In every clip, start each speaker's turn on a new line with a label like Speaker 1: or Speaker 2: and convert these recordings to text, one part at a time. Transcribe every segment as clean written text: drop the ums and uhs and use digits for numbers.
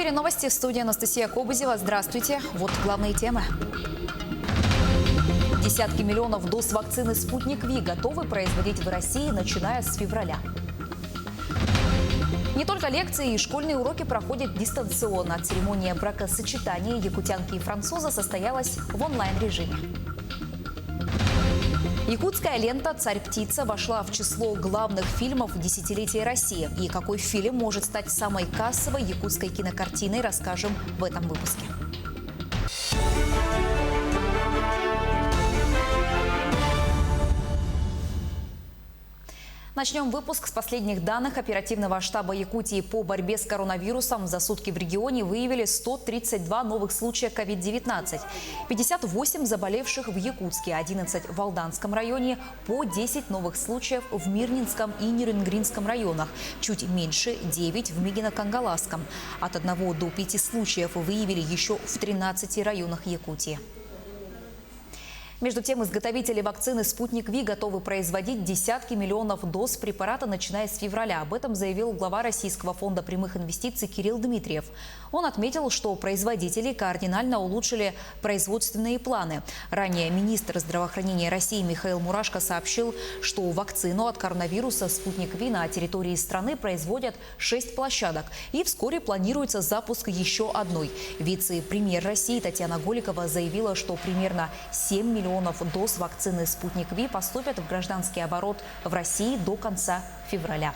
Speaker 1: эфире новости. Студия Анастасия Кобызева. Здравствуйте. Вот главные темы. Десятки миллионов доз вакцины «Спутник Ви» готовы производить в России, начиная с февраля. Не только лекции и школьные уроки проходят дистанционно. Церемония бракосочетания якутянки и француза состоялась в онлайн-режиме. Якутская лента «Царь-птица» вошла в число главных фильмов десятилетия России. И какой фильм может стать самой кассовой якутской кинокартиной, расскажем в этом выпуске. Начнем выпуск с последних данных. Оперативного штаба Якутии по борьбе с коронавирусом за сутки в регионе выявили 132 новых случая COVID-19. 58 заболевших в Якутске, 11 в Алданском районе, по 10 новых случаев в Мирнинском и Нерюнгринском районах. Чуть меньше 9 в Мигино-Кангаласском. От 1 до 5 случаев выявили еще в 13 районах Якутии. Между тем, изготовители вакцины «Спутник Ви» готовы производить десятки миллионов доз препарата, начиная с февраля. Об этом заявил глава Российского фонда прямых инвестиций Кирилл Дмитриев. Он отметил, что производители кардинально улучшили производственные планы. Ранее министр здравоохранения России Михаил Мурашко сообщил, что вакцину от коронавируса «Спутник Ви» на территории страны производят 6 площадок. И вскоре планируется запуск еще одной. Вице-премьер России Татьяна Голикова заявила, что примерно 7 миллионов доз вакцины «Спутник Ви» поступят в гражданский оборот в России до конца февраля.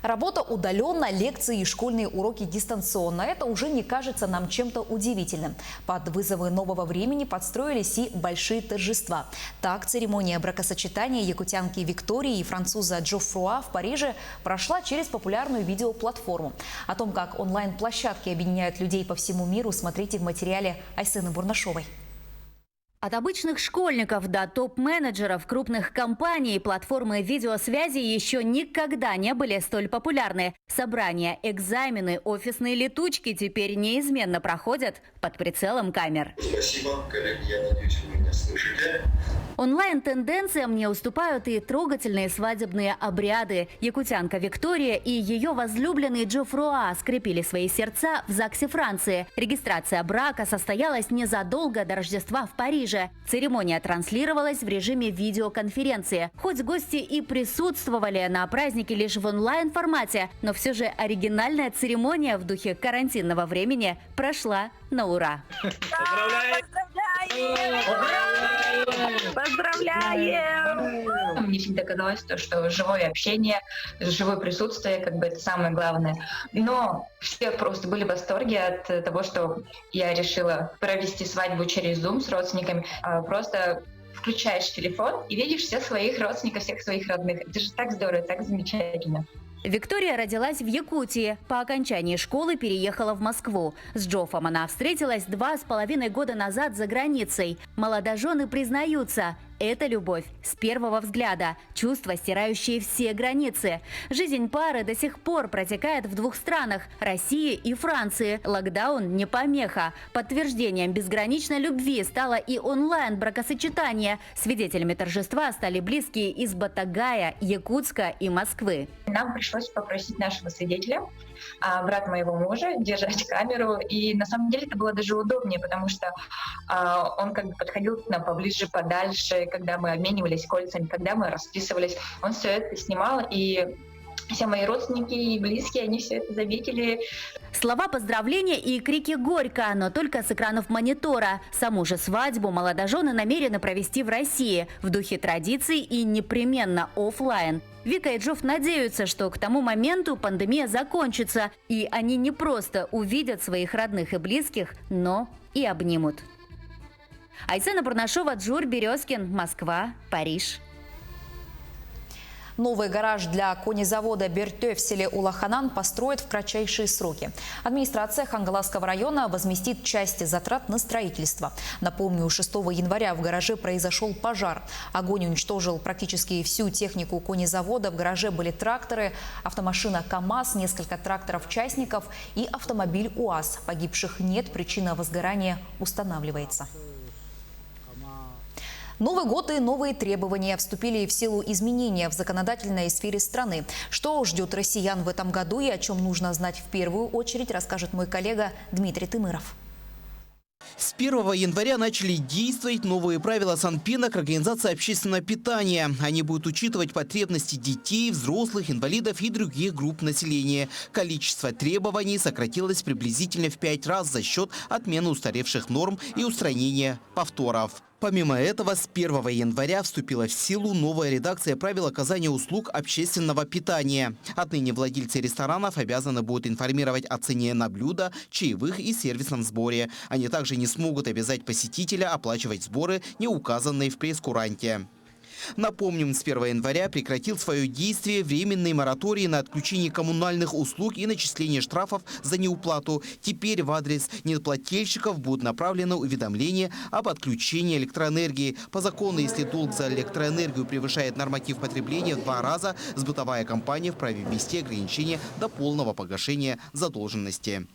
Speaker 1: Работа удаленно, лекции и школьные уроки дистанционно. Это уже не кажется нам чем-то удивительным. Под вызовы нового времени подстроились и большие торжества. Так, церемония бракосочетания якутянки Виктории и француза Джоффруа в Париже прошла через популярную видеоплатформу. О том, как онлайн-площадки объединяют людей по всему миру, смотрите в материале Айсены Бурнашовой.
Speaker 2: От обычных школьников до топ-менеджеров крупных компаний платформы видеосвязи еще никогда не были столь популярны. Собрания, экзамены, офисные летучки теперь неизменно проходят под прицелом камер.
Speaker 3: Спасибо, коллеги, я надеюсь, вы меня слышите.
Speaker 2: Онлайн-тенденциям не уступают и трогательные свадебные обряды. Якутянка Виктория и ее возлюбленный Джоффруа скрепили свои сердца в ЗАГСе Франции. Регистрация брака состоялась незадолго до Рождества в Париже. Церемония транслировалась в режиме видеоконференции. Хоть гости и присутствовали на празднике лишь в онлайн-формате, но все же оригинальная церемония в духе карантинного времени прошла на ура.
Speaker 4: Поздравляем! Мне всегда казалось, что живое общение, живое присутствие, это самое главное. Но все просто были в восторге от того, что я решила провести свадьбу через Zoom с родственниками. Просто включаешь телефон и видишь всех своих родственников, всех своих родных. Это же так здорово, так замечательно.
Speaker 2: Виктория родилась в Якутии. По окончании школы переехала в Москву. С Джоффом она встретилась 2,5 года назад за границей. Молодожены признаются – это любовь с первого взгляда, чувства, стирающие все границы. Жизнь пары до сих пор протекает в 2 странах – России и Франции. Локдаун не помеха. Подтверждением безграничной любви стало и онлайн-бракосочетание. Свидетелями торжества стали близкие из Батагая, Якутска и Москвы.
Speaker 4: Нам пришлось попросить нашего свидетеля, брат моего мужа, держать камеру. И на самом деле это было даже удобнее, потому что он подходил к нам поближе, подальше, когда мы обменивались кольцами, когда мы расписывались. Он все это снимал, и все мои родственники и близкие, они все это заметили.
Speaker 2: Слова поздравления и крики «Горько», но только с экранов монитора. Саму же свадьбу молодожены намерены провести в России в духе традиций и непременно офлайн. Вика и Джофф надеются, что к тому моменту пандемия закончится, и они не просто увидят своих родных и близких, но и обнимут. Айсена Бурнашова, Джур Березкин, Москва, Париж.
Speaker 1: Новый гараж для конезавода «Бертё» в селе Улаханан построят в кратчайшие сроки. Администрация Хангаласского района возместит часть затрат на строительство. Напомню, 6 января в гараже произошел пожар. Огонь уничтожил практически всю технику конезавода. В гараже были тракторы, автомашина КАМАЗ, несколько тракторов-частников и автомобиль УАЗ. Погибших нет, причина возгорания устанавливается. Новый год и новые требования вступили в силу изменения в законодательной сфере страны. Что ждет россиян в этом году и о чем нужно знать в первую очередь, расскажет мой коллега Дмитрий Тымыров.
Speaker 5: С 1 января начали действовать новые правила Санпина к организации общественного питания. Они будут учитывать потребности детей, взрослых, инвалидов и других групп населения. Количество требований сократилось приблизительно в 5 раз за счет отмены устаревших норм и устранения повторов. Помимо этого, с 1 января вступила в силу новая редакция правил оказания услуг общественного питания. Отныне владельцы ресторанов обязаны будут информировать о цене на блюда, чаевых и сервисном сборе. Они также не смогут обязать посетителя оплачивать сборы, не указанные в прейскуранте. Напомним, с 1 января прекратил свое действие временный мораторий на отключение коммунальных услуг и начисление штрафов за неуплату. Теперь в адрес неплательщиков будут направлены уведомления об отключении электроэнергии. По закону, если долг за электроэнергию превышает норматив потребления в 2 раза, сбытовая компания вправе ввести ограничения до полного погашения задолженности.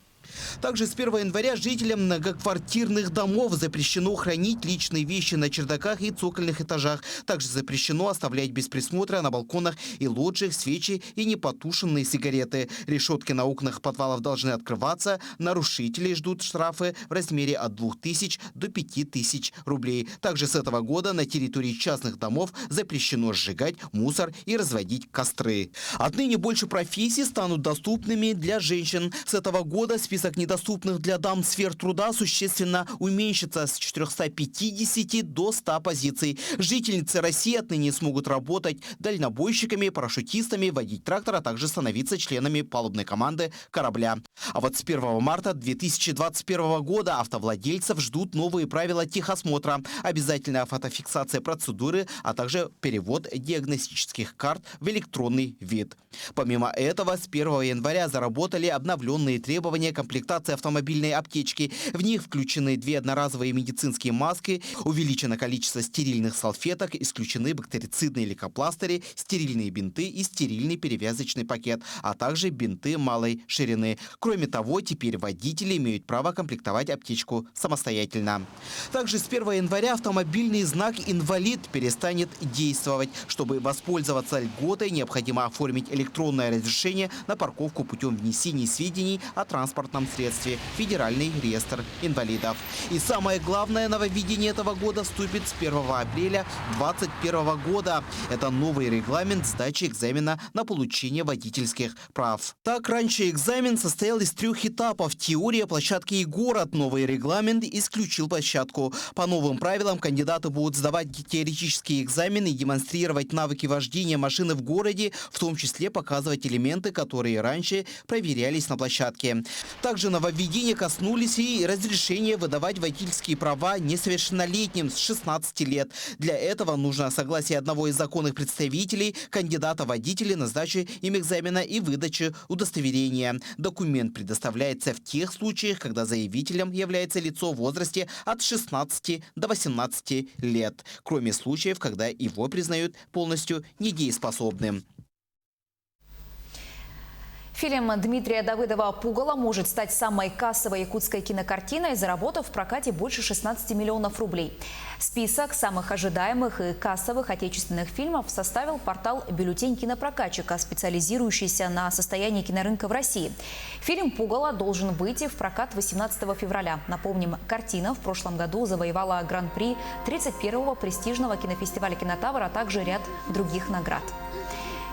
Speaker 5: Также с 1 января жителям многоквартирных домов запрещено хранить личные вещи на чердаках и цокольных этажах. Также запрещено оставлять без присмотра на балконах и лоджиях свечи и непотушенные сигареты. Решетки на окнах подвалов должны открываться. Нарушителей ждут штрафы в размере от 2000 до 5000 рублей. Также с этого года на территории частных домов запрещено сжигать мусор и разводить костры. Отныне больше профессий станут доступными для женщин. С этого года список недоступных для дам сфер труда существенно уменьшится с 450 до 100 позиций. Жительницы России отныне смогут работать дальнобойщиками, парашютистами, водить трактор, а также становиться членами палубной команды корабля. А вот с 1 марта 2021 года автовладельцев ждут новые правила техосмотра, обязательная фотофиксация процедуры, а также перевод диагностических карт в электронный вид. Помимо этого, с 1 января заработали обновленные требования комплектации автомобильной аптечки. В них включены 2 одноразовые медицинские маски, увеличено количество стерильных салфеток, исключены бактерицидные лейкопластыри, стерильные бинты и стерильный перевязочный пакет, а также бинты малой ширины. Кроме того, теперь водители имеют право комплектовать аптечку самостоятельно. Также с 1 января автомобильный знак «Инвалид» перестанет действовать. Чтобы воспользоваться льготой, необходимо оформить электронное разрешение на парковку путем внесения сведений о транспортном средстве в Федеральный реестр инвалидов. И самое главное нововведение этого года вступит с 1 апреля 2021 года. Это новый регламент сдачи экзамена на получение водительских прав. Так, раньше экзамен состоял из 3 этапов: теория, площадка и город. Новый регламент исключил площадку. По новым правилам кандидаты будут сдавать теоретические экзамены и демонстрировать навыки вождения машины в городе, в том числе показывать элементы, которые раньше проверялись на площадке. Также нововведения коснулись и разрешения выдавать водительские права несовершеннолетним с 16 лет. Для этого нужно согласие одного из законных представителей, кандидата-водителя на сдачу им экзамена и выдачу удостоверения. Документ предоставляется в тех случаях, когда заявителем является лицо в возрасте от 16 до 18 лет, кроме случаев, когда его признают полностью недееспособным.
Speaker 1: Фильм Дмитрия Давыдова «Пугало» может стать самой кассовой якутской кинокартиной, заработав в прокате больше 16 миллионов рублей. Список самых ожидаемых и кассовых отечественных фильмов составил портал «Бюллетень кинопрокатчика», специализирующийся на состоянии кинорынка в России. Фильм «Пугало» должен выйти в прокат 18 февраля. Напомним, картина в прошлом году завоевала гран-при 31-го престижного кинофестиваля «Кинотавр», а также ряд других наград.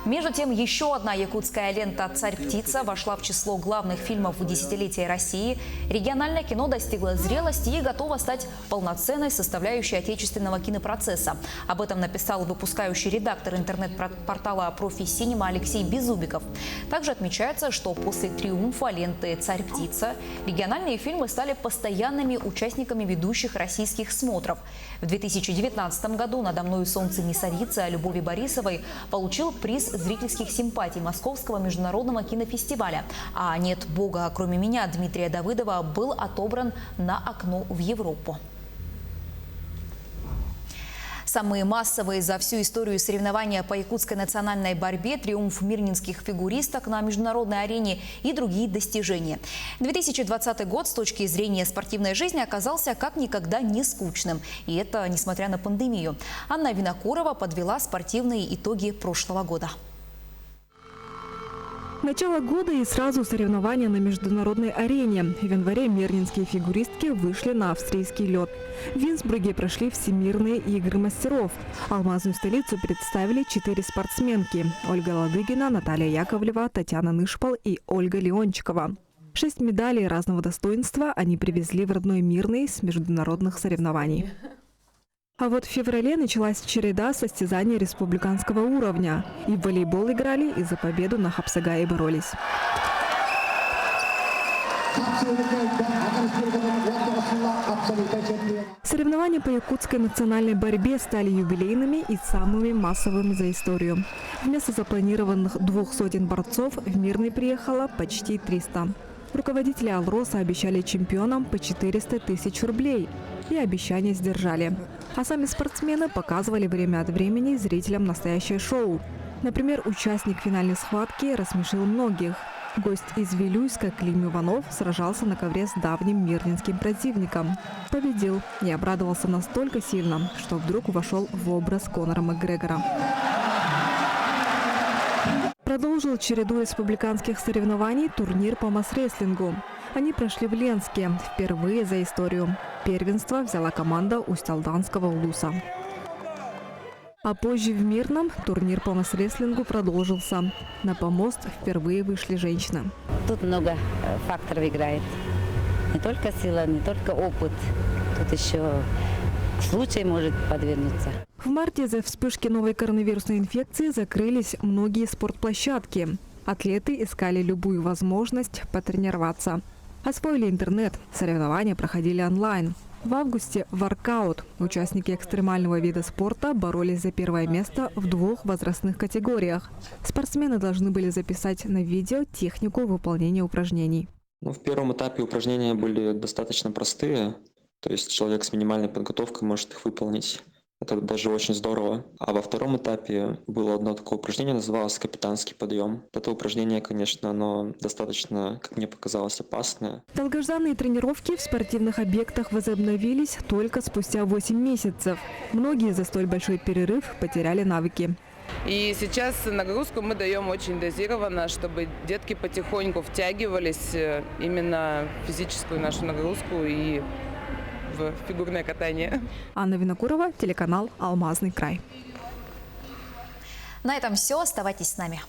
Speaker 1: Между тем, еще одна якутская лента «Царь-птица» вошла в число главных фильмов в десятилетие России. Региональное кино достигло зрелости и готово стать полноценной составляющей отечественного кинопроцесса. Об этом написал выпускающий редактор интернет-портала «Профи-Синема» Алексей Беззубиков. Также отмечается, что после триумфа ленты «Царь-птица» региональные фильмы стали постоянными участниками ведущих российских смотров. В 2019 году «Надо мною солнце не садится» Любови Борисовой получил приз зрительских симпатий Московского международного кинофестиваля. А «Нет Бога, кроме меня» Дмитрия Давыдова был отобран на «Окно в Европу». Самые массовые за всю историю соревнования по якутской национальной борьбе, триумф мирнинских фигуристок на международной арене и другие достижения. 2020 год с точки зрения спортивной жизни оказался как никогда не скучным. И это несмотря на пандемию. Анна Винокурова подвела спортивные итоги прошлого года.
Speaker 6: Начало года и сразу соревнования на международной арене. В январе мирнинские фигуристки вышли на австрийский лед. В Винсбруге прошли всемирные игры мастеров. Алмазную столицу представили 4 спортсменки: Ольга Ладыгина, Наталья Яковлева, Татьяна Нышпал и Ольга Леончикова. 6 медалей разного достоинства они привезли в родной Мирный с международных соревнований. А вот в феврале началась череда состязаний республиканского уровня. И в волейбол играли, и за победу на Хапсагае боролись. Соревнования по якутской национальной борьбе стали юбилейными и самыми массовыми за историю. Вместо запланированных 200 борцов в Мирный приехало почти 300. Руководители Алроса обещали чемпионам по 400 тысяч рублей. И обещания сдержали. А сами спортсмены показывали время от времени зрителям настоящее шоу. Например, участник финальной схватки рассмешил многих. Гость из Вилюйска Клим Иванов сражался на ковре с давним мирнинским противником. Победил и обрадовался настолько сильно, что вдруг вошел в образ Конора Макгрегора. Продолжил череду республиканских соревнований турнир по масс-рестлингу. Они прошли в Ленске впервые за историю. Первенство взяла команда Усть-Алданского улуса. А позже в Мирном турнир по масс-рестлингу продолжился. На помост впервые вышли женщины.
Speaker 7: Тут много факторов играет. Не только сила, не только опыт. Тут еще случай может подвернуться.
Speaker 6: В марте из-за вспышки новой коронавирусной инфекции закрылись многие спортплощадки. Атлеты искали любую возможность потренироваться. Освоили интернет, соревнования проходили онлайн. В августе воркаут. Участники экстремального вида спорта боролись за первое место в 2 возрастных категориях. Спортсмены должны были записать на видео технику выполнения упражнений.
Speaker 8: В первом этапе упражнения были достаточно простые, то есть человек с минимальной подготовкой может их выполнить. Это даже очень здорово. А во втором этапе было одно такое упражнение, называлось «Капитанский подъем». Это упражнение, конечно, оно достаточно, как мне показалось, опасное.
Speaker 6: Долгожданные тренировки в спортивных объектах возобновились только спустя 8 месяцев. Многие за столь большой перерыв потеряли навыки.
Speaker 9: И сейчас нагрузку мы даем очень дозированно, чтобы детки потихоньку втягивались именно в физическую нашу нагрузку и в фигурное катание.
Speaker 6: Анна Винокурова, телеканал «Алмазный край».
Speaker 1: На этом все. Оставайтесь с нами.